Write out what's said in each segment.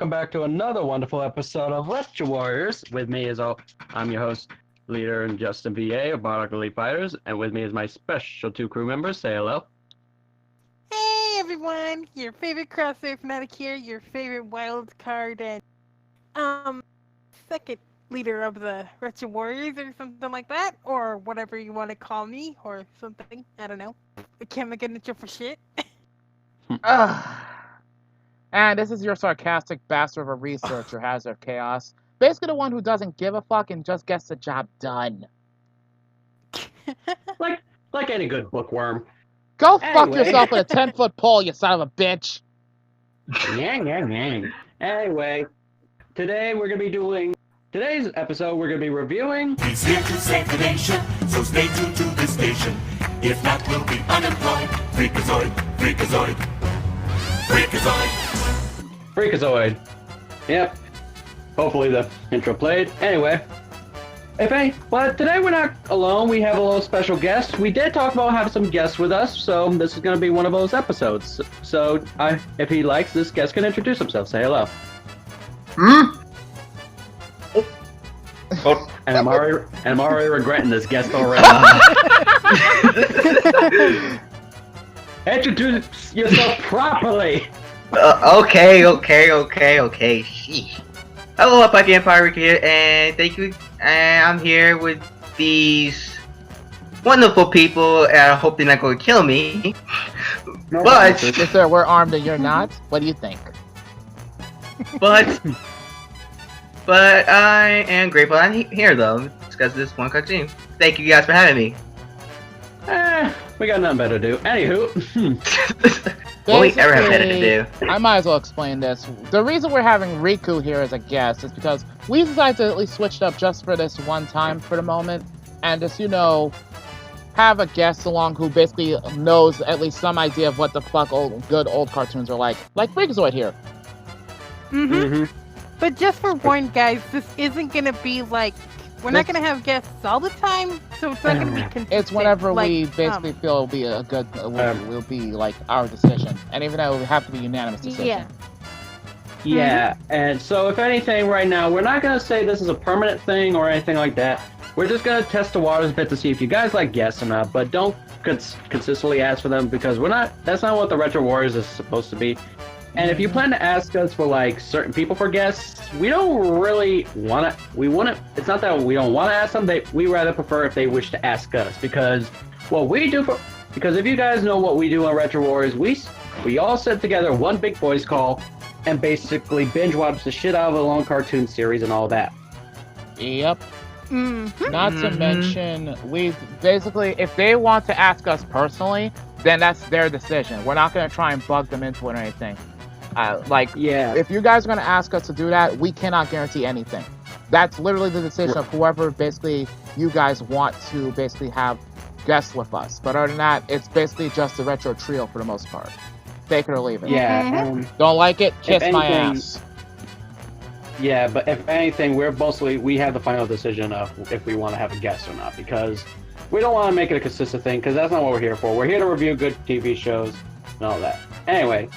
welcome back to another wonderful episode of Retro Warriors. With me is I'm your host, leader and Justin VA of Monarch Elite Fighters, and with me is my special two crew members. Say hello. Hey everyone, your favorite crossover fanatic here, your favorite wild card and second leader of the Retro Warriors or something like that, or whatever you want to call me, or something. I don't know. I can't make an intro for shit. And this is your sarcastic bastard of a researcher, Hazard of Chaos. Basically the one who doesn't give a fuck and just gets the job done. Like any good bookworm. Go fuck Anyway. yourself with a 10-foot pole, you son of a bitch! Yang. Anyway, today's episode, we're going to be reviewing... He's here to save the nation, so stay tuned to the station. If not, we'll be unemployed. Freakazoid, Freakazoid, Freakazoid. Freakazoid. Yep. Hopefully the intro played. Anyway. But today we're not alone. We have a little special guest. We did talk about having some guests with us, so this is going to be one of those episodes. So, if he likes, this guest can introduce himself. Say hello. Oh, and I'm already regretting this guest already. Introduce yourself properly. Okay. Sheesh. Hello, Puppy Empire Rick here, and thank you. And I'm here with these wonderful people, and I hope they're not going to kill me. No, But- Yes, sir, we're armed and you're not. What do you think? But I am grateful I'm here though, because of this one cartoon. Thank you guys for having me. We got nothing better to do. Anywho. What we ever have better to do. I might as well explain this. The reason we're having Ryku here as a guest is because we decided to at least switch it up just for this one time for the moment, and just, have a guest along who basically knows at least some idea of what the fuck good old cartoons are like Freakazoid here. Mm-hmm. But just for warning, guys, this isn't gonna be like we're not gonna have guests all the time, so it's not gonna be consistent. It's whenever like, we basically feel it'll be a good, will be like our decision, and even though it would have to be unanimous decision. Yeah. Yeah, and so if anything, right now, we're not going to say this is a permanent thing or anything like that. We're just going to test the waters a bit to see if you guys like guests or not, but don't consistently ask for them because that's not what the Retro Warriors is supposed to be. And if you plan to ask us for, certain people for guests, we don't really want to, it's not that we don't want to ask them, we rather prefer if they wish to ask us because because if you guys know what we do on Retro Warriors, we all sit together one big voice call and basically binge watch the shit out of a long cartoon series and all that. Yep. Mm-hmm. Not to mention, we basically, if they want to ask us personally, then that's their decision. We're not going to try and bug them into it or anything. Yeah. If you guys are going to ask us to do that, we cannot guarantee anything. That's literally the decision of whoever basically you guys want to basically have guests with us. But other than that, it's basically just the retro trio for the most part. Take it or leave it. Yeah. Don't like it? Kiss my anything- ass. Yeah, but if anything, we have the final decision of if we want to have a guest or not, because we don't want to make it a consistent thing, because that's not what we're here for. We're here to review good TV shows and all that. Anyway,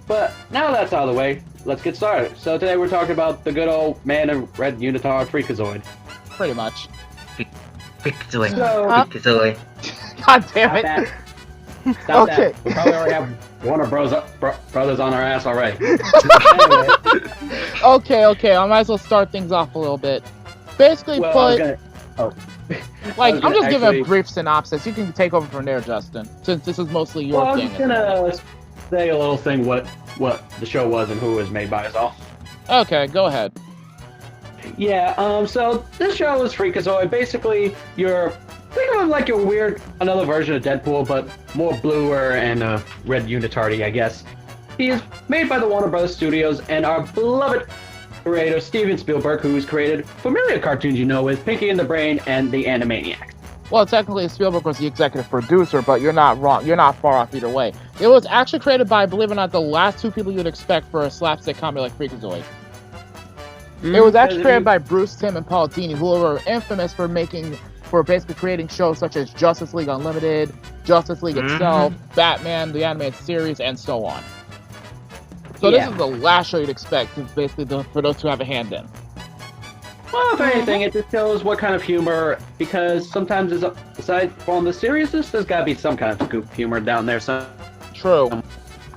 but now that's out of the way, let's get started. So today we're talking about the good old man in red unitard Freakazoid. Pretty much. Freakazoid. So- Freakazoid. God damn Stop it. that. Stop Okay. that. We probably already have Warner Brothers on our ass already. Anyway, Okay, I might as well start things off a little bit. Basically, well, I was put, gonna, I'm just giving actually- a brief synopsis. You can take over from there, Justin, since this is mostly your well, I was thing. just gonna say a little thing what the show was and who it was made by is all. Okay, go ahead. Yeah, so this show is Freakazoid. Basically, think of it like another version of Deadpool, but more bluer and red unitardy, I guess. He is made by the Warner Brothers Studios and our beloved creator, Steven Spielberg, who's created familiar cartoons with Pinky and the Brain and The Animaniacs. Well, technically, Spielberg was the executive producer, but you're not wrong. You're not far off either way. It was actually created by, believe it or not, the last two people you'd expect for a slapstick comedy like Freakazoid. It was actually created by Bruce Timm and Paul Dini, who were infamous for basically creating shows such as Justice League Unlimited, Justice League itself, Batman, the animated series, and so on. So Yeah. this is the last show you'd expect, basically, for those who have a hand in. Well, if anything, it just shows what kind of humor, because sometimes, aside from the seriousness, there's got to be some kind of goof humor down there. So, True.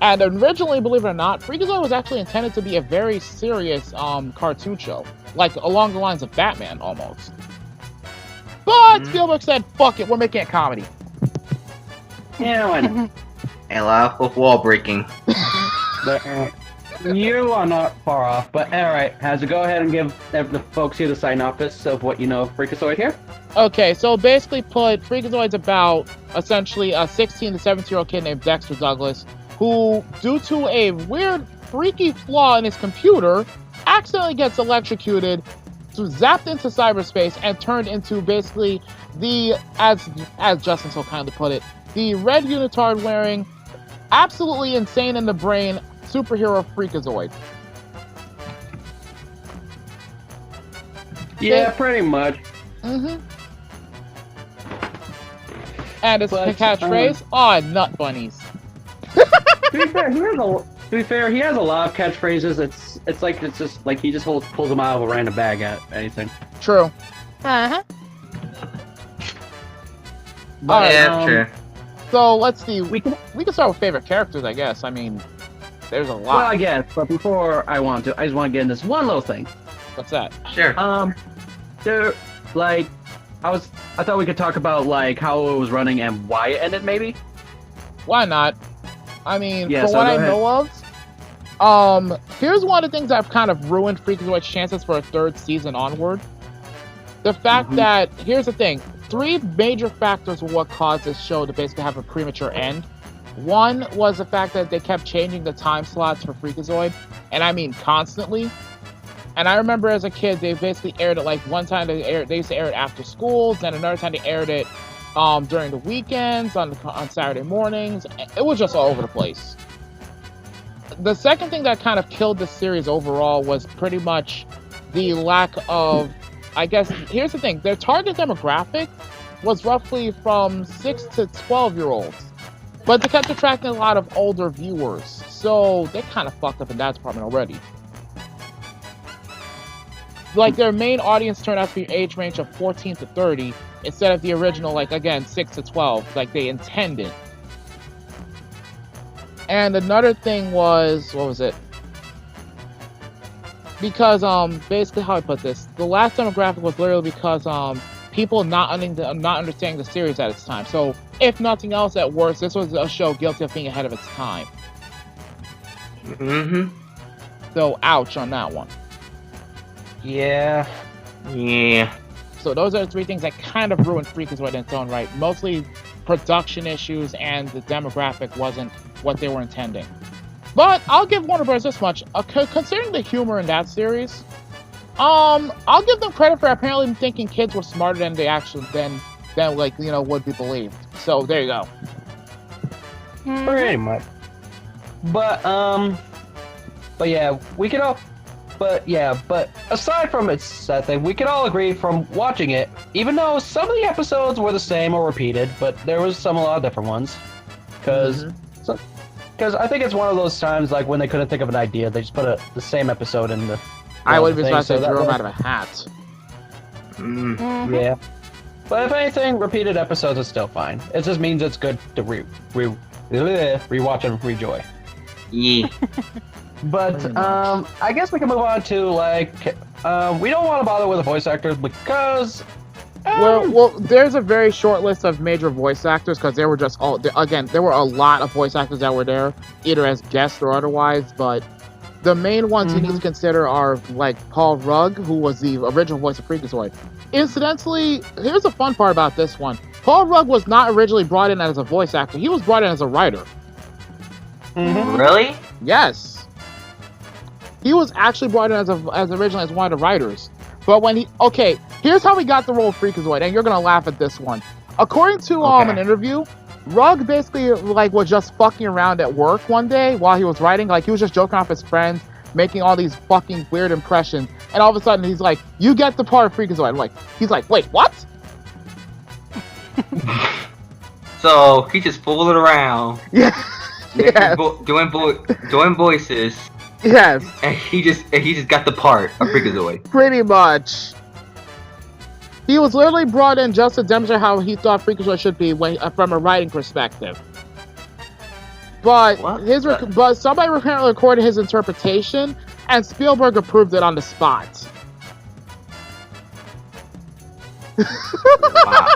And originally, believe it or not, Freakazoid was actually intended to be a very serious cartoon show, like along the lines of Batman almost. But Spielberg said, "Fuck it, we're making it comedy." yeah, why not? And a lot of wall breaking. But, you are not far off. But alright, Hazard, go ahead and give the folks here the synopsis of what you know of Freakazoid here. Okay, so basically put, Freakazoid's about essentially a 16 to 17-year-old kid named Dexter Douglas, who, due to a weird, freaky flaw in his computer, accidentally gets electrocuted, zapped into cyberspace, and turned into basically the, as Justin so kindly put it, the red unitard wearing, absolutely insane in the brain superhero Freakazoid. Yeah, pretty much. Mm-hmm. And his But, catchphrase, nut bunnies. To be fair, he has a lot of catchphrases. It's just like he just pulls them out of a random bag at anything. True. Uh-huh. But, Yeah, true. So let's see. We can. We can start with favorite characters, I guess. I mean, there's a Well, lot. I guess. But before I just want to get in this one little thing. What's that? Sure. There, like, I thought we could talk about like how it was running and why it ended, maybe. Why not? I mean, Yeah, from so what go I ahead. know of, here's one of the things that have kind of ruined Freakazoid's chances for a third season onward. The fact that, here's the thing, 3 major factors were what caused this show to basically have a premature end. One was the fact that they kept changing the time slots for Freakazoid, and I mean constantly. And I remember as a kid, they basically aired it like one time they used to air it after school, then another time they aired it during the weekends, on Saturday mornings. It was just all over the place. The second thing that kind of killed the series overall was pretty much the lack of, I guess, here's the thing, their target demographic was roughly from 6 to 12-year-olds. But they kept attracting a lot of older viewers, so they kind of fucked up in that department already. Like, their main audience turned out to be age range of 14 to 30, instead of the original, like, again, 6 to 12, like they intended. And another thing was, what was it? Because, basically how I put this, the last demographic was literally because, people not understanding the series at its time. So, if nothing else, at worst, this was a show guilty of being ahead of its time. Mm-hmm. So, ouch on that one. Yeah. Yeah. So those are the 3 things that kind of ruined Freakazoid in its own right. Mostly production issues, and the demographic wasn't what they were intending. But I'll give Warner Bros. This much. Considering the humor in that series, I'll give them credit for apparently thinking kids were smarter than they actually than like, you know, would be believed. So there you go. Pretty much. But yeah, we could all. But aside from its sad thing, we could all agree from watching it, even though some of the episodes were the same or repeated, but there was a lot of different ones. Because I think it's one of those times, like, when they couldn't think of an idea, they just put the same episode in the... I would be supposed to so drew that him way- out of a hat. Yeah. But if anything, repeated episodes is still fine. It just means it's good to rewatch and rejoy. Yeah. But I guess we can move on to like we don't want to bother with the voice actors because Well, there's a very short list of major voice actors because there were just there were a lot of voice actors that were there, either as guests or otherwise. But the main ones you need to consider are like Paul Rugg, who was the original voice of Freakazoid. Incidentally, here's the fun part about this one: Paul Rugg was not originally brought in as a voice actor; he was brought in as a writer. Really? Yes. He was actually brought in as originally as one of the writers. But when here's how he got the role of Freakazoid, and you're gonna laugh at this one. According to an interview, Rugg basically was just fucking around at work one day while he was writing. Like, he was just joking off his friends, making all these fucking weird impressions, and all of a sudden he's like, "You get the part of Freakazoid." He's like, "Wait, what?" So he just fooled around. Yeah. Yes. Doing voices. Yes, and he just got the part of Freakazoid. pretty much. He was literally brought in just to demonstrate how he thought Freakazoid should be from a writing perspective. But What? but somebody apparently recorded his interpretation, and Spielberg approved it on the spot. Wow.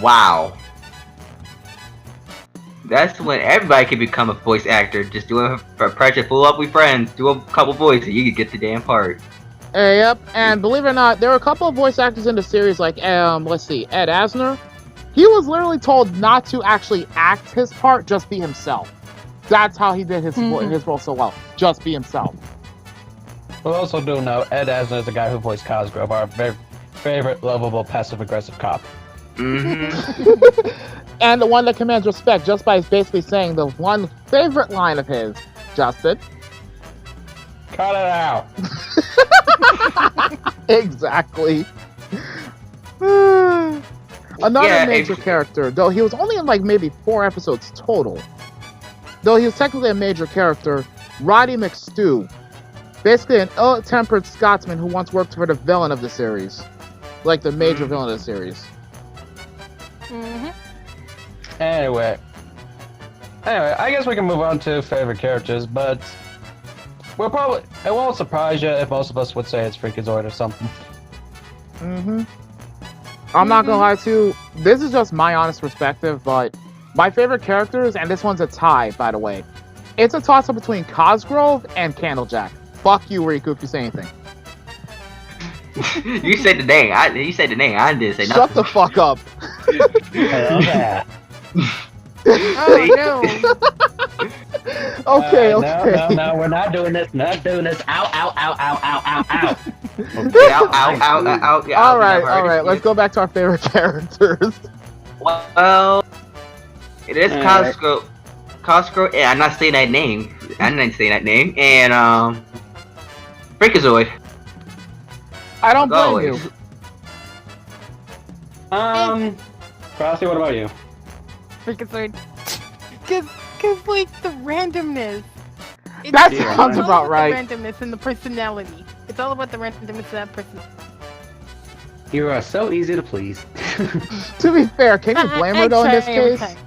Wow. That's when everybody can become a voice actor. Just do a pressure, full up with friends, do a couple voices, you can get the damn part. Yep, and believe it or not, there were a couple of voice actors in the series, like let's see, Ed Asner. He was literally told not to actually act his part, just be himself. That's how he did his role so well. Just be himself. We also do know Ed Asner is the guy who voiced Cosgrove, our very favorite lovable passive-aggressive cop. Mm-hmm. And the one that commands respect just by basically saying the one favorite line of his, Justin. Cut it out. Exactly. Another major character, though he was only in like maybe 4 episodes total. Though he was technically a major character, Roddy McStew. Basically an ill-tempered Scotsman who once worked for the villain of the series. Like the major villain of the series. Anyway, I guess we can move on to favorite characters, but it won't surprise you if most of us would say it's Freakazoid or something. I'm not gonna lie to you, this is just my honest perspective, but my favorite characters, and this one's a tie, by the way, it's a toss-up between Cosgrove and Candlejack. Fuck you, Riku, if you say anything. You said the name. You said the name. I didn't say nothing. Shut the fuck up. Hell yeah. Oh Okay. No, we're not doing this. Not doing this. Ow, ow, ow, ow, ow, ow, ow. Okay, ow. All right. Let's go back to our favorite characters. Well, it is Cosgrove. Cosgrove. Yeah, I'm not saying that name. I'm not saying that name. And Freakazoid. I don't blame you. Crossy, what about you? Freakazoid. Cause like the randomness. That It's sounds all about right. The randomness and the personality. It's all about the randomness of that person. You are so easy to please. To be fair, can you blame her though in this try every case? time.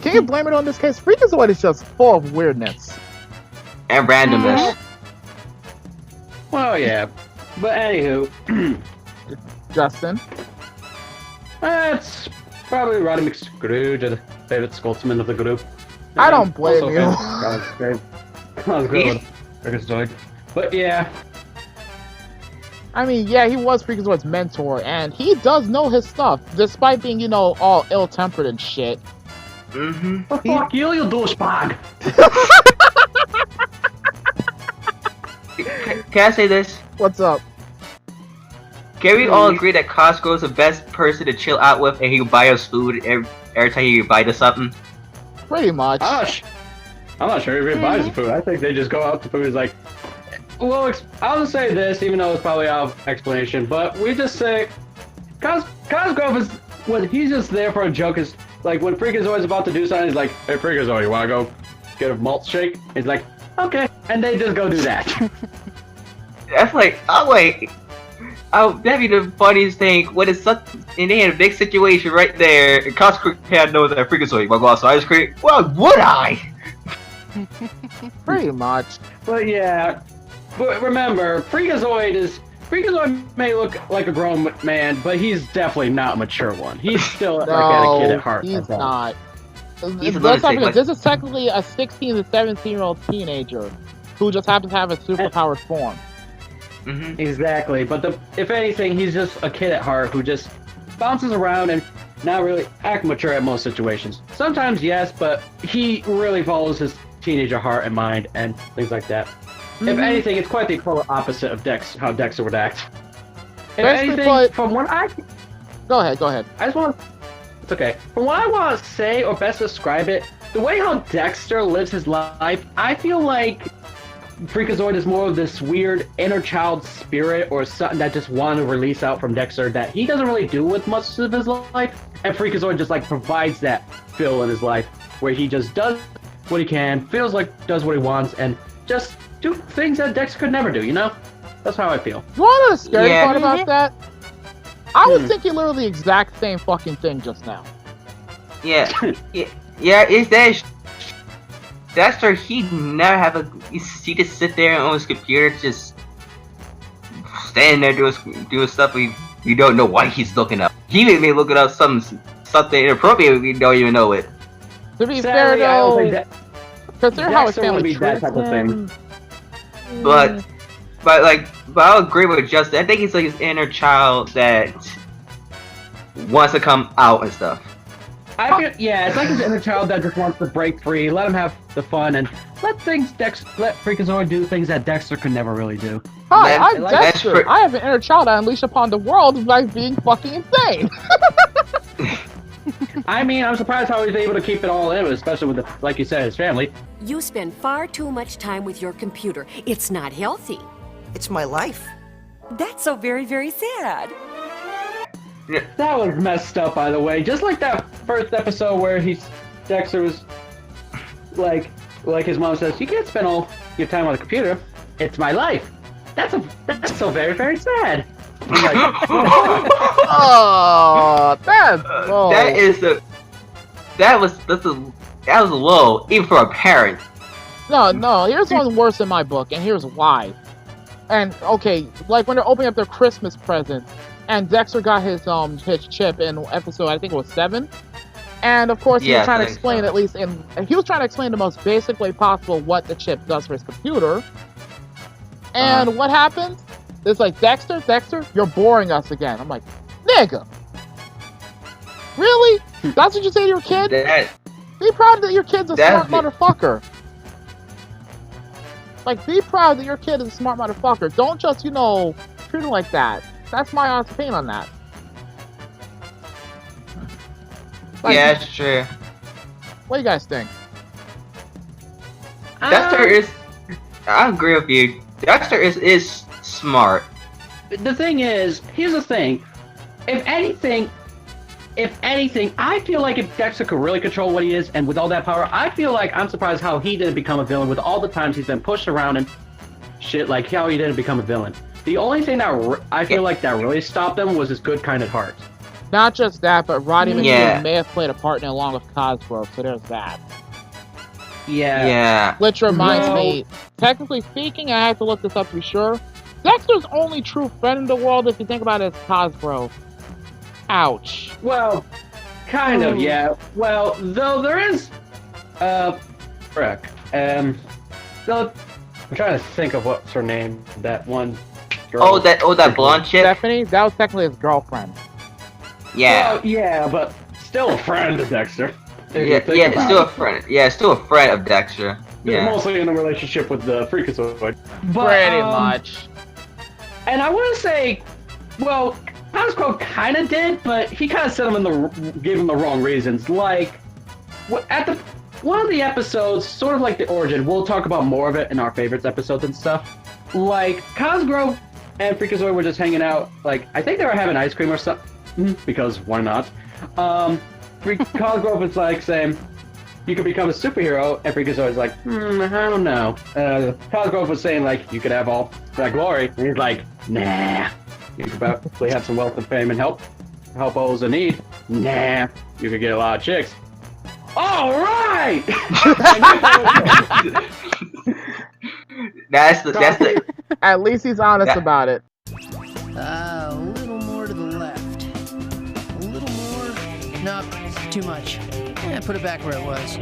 Can you blame her though in this case? Freakazoid is just full of weirdness. And randomness. Well, yeah. But anywho, Justin? it's probably Roddy McScrooge, the favorite Scotsman of the group. I don't blame Also you. Freakazoid. But yeah. I mean, yeah, he was Freakazoid's mentor, and he does know his stuff, despite being, you know, all ill-tempered and shit. Fuck you douchebag! Can I say this? What's up? Can we all agree that Costco's the best person to chill out with, and he will buy us food every time he buys us something? Pretty much. I'm not sure if he buys the food. I think they just go out to food. It's like, well, I'll just say this, even though it's probably out of explanation, but we just say, Cosgrove is, when he's just there for a joke, is like when Freakazoid's about to do something, he's like, hey Freakazoid, you wanna go get a malt shake? He's like, okay, and they just go do that. That's like, oh wait, that'd be the funniest thing. When it's such, and they had a big situation right there, and Costco had knows that Freakazoid wanna go outside ice cream. Well, would I? Pretty much. But yeah, but remember, Freakazoid may look like a grown man, but he's definitely not a mature one. He's still like a kid at heart. He's not. He's a Let's not lunatic, forget, this is technically a 16 to 17-year-old teenager who just happens to have a superpowered form. Exactly, but if anything, he's just a kid at heart who just bounces around and not really act mature at most situations. Sometimes yes, but he really follows his teenager heart and mind and things like that. If anything, it's quite the polar opposite of how Dexter would act. If anything, from what Go ahead. I just want to... It's okay. From what I want to say, or best describe it, the way how Dexter lives his life, I feel like Freakazoid is more of this weird inner child spirit or something that just wanted to release out from Dexter that he doesn't really do with much of his life, and Freakazoid just like provides that fill in his life where he just does what he can, feels like does what he wants, and just do things that Dexter could never do, you know? That's how I feel. You want to know the scary Yeah. part about that? I was thinking literally the exact same fucking thing just now. Yeah, is that Dexter? He never have a. He just sit there on his computer, just standing there doing stuff we don't know why he's looking up. He may be looking up something inappropriate. We don't even know it. To be Sadly, fair I don't think though, that consider how his Dexter would family be that treats type of thing. him. But I'll agree with Justin. I think he's like his inner child that wants to come out and stuff. I feel, yeah, it's like his inner child that just wants to break free, let him have the fun, and let Freakazoid do things that Dexter could never really do. Hi, I'm That's Dexter. I have an inner child I unleash upon the world by being fucking insane. I mean, I'm surprised how he's able to keep it all in, especially with, like you said, his family. You spend far too much time with your computer. It's not healthy. It's my life. That's so very, very sad. That was messed up, by the way. Just like that first episode where Dexter was like his mom says, you can't spend all your time on the computer. It's my life. That's so very, very sad. I'm like, Oh, that's that was low, even for a parent. No. Here's one worse in my book, and here's why. And okay, like when they're opening up their Christmas presents, and Dexter got his chip in episode, I think it was 7. And of course, he was trying to explain, he was trying to explain the most basic way possible what the chip does for his computer. And what happens? It's like, Dexter, you're boring us again. I'm like, nigga, really? That's what you say to your kid? Be proud that your kid's a smart motherfucker. Like, be proud that your kid is a smart motherfucker. Don't just, treat him like that. That's my honest opinion on that. Like, Yeah, it's true. what do you guys think? Dexter is. I agree with you. Dexter is smart. the thing is, here's the thing. If anything, I feel like if Dexter could really control what he is, and with all that power, I feel like I'm surprised how he didn't become a villain with all the times he's been pushed around and shit, like how he didn't become a villain. The only thing that I feel like that really stopped him was his good-kinded heart. Not just that, but Roddy McKee may have played a part in it along with Cosgrove, so there's that. Yeah. Which reminds me, technically speaking, I have to look this up to be sure. Dexter's only true friend in the world, if you think about it, is Cosgrove. Ouch. Well, kind of, yeah. Well, though there is, frick. Though, I'm trying to think of what's her name. That one girl. that blonde chick. Stephanie, that was technically his girlfriend. Yeah. Well, yeah, but still a friend of Dexter. Yeah, it's still a friend. Yeah, it's still a friend of Dexter. They're Yeah. mostly in a relationship with the Freakazoid. But, Pretty much. And I want to say, well, Cosgrove kind of did, but he kind of set him gave him the wrong reasons. Like, at one of the episodes, sort of like the origin, we'll talk about more of it in our favorites episodes and stuff. Like, Cosgrove and Freakazoid were just hanging out. Like, I think they were having ice cream or something, because why not? Cosgrove is like saying, you could become a superhero, and Freakazoid's like, I don't know. Cosgrove was saying, like, you could have all that glory, and he's like, nah. You could probably have some wealth and fame and help those in need. Nah. You could get a lot of chicks. All right! That's the. At least he's honest about it. A little more to the left. A little more. Nope, too much. Yeah, put it back where it was.